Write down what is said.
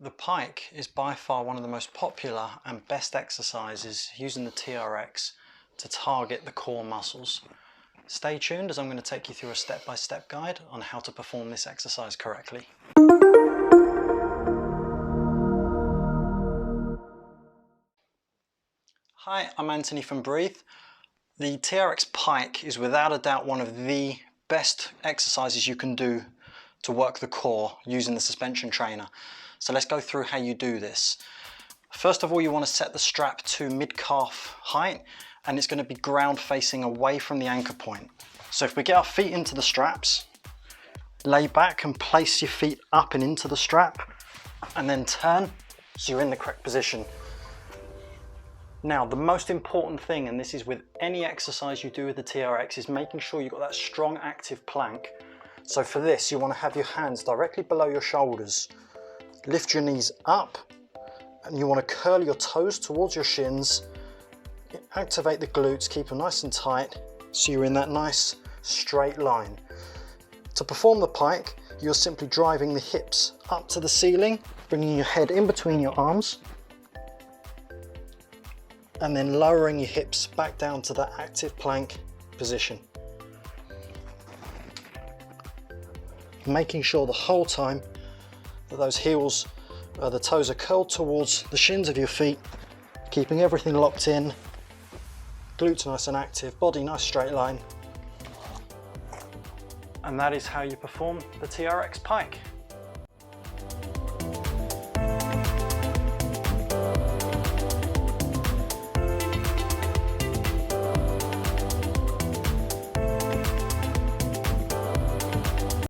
The pike is by far one of the most popular and best exercises using the TRX to target the core muscles. Stay tuned as I'm going to take you through a step-by-step guide on how to perform this exercise correctly. Hi, I'm Anthony from Breathe. The TRX Pike is without a doubt one of the best exercises you can do to work the core using the suspension trainer. So let's go through how you do this. First of all, you want to set the strap to mid-calf height, and it's going to be ground facing away from the anchor point. So if we get our feet into the straps, lay back and place your feet up and into the strap, and then turn so you're in the correct position. Now, the most important thing, and this is with any exercise you do with the TRX, is making sure you've got that strong active plank. So for this, you want to have your hands directly below your shoulders. Lift your knees up, and you want to curl your toes towards your shins. Activate the glutes, keep them nice and tight, so you're in that nice straight line. To perform the pike, you're simply driving the hips up to the ceiling, bringing your head in between your arms, and then lowering your hips back down to that active plank position. Making sure the whole time that those heels, the toes are curled towards the shins of your feet, keeping everything locked in, glutes nice and active, body nice straight line. And that is how you perform the TRX Pike.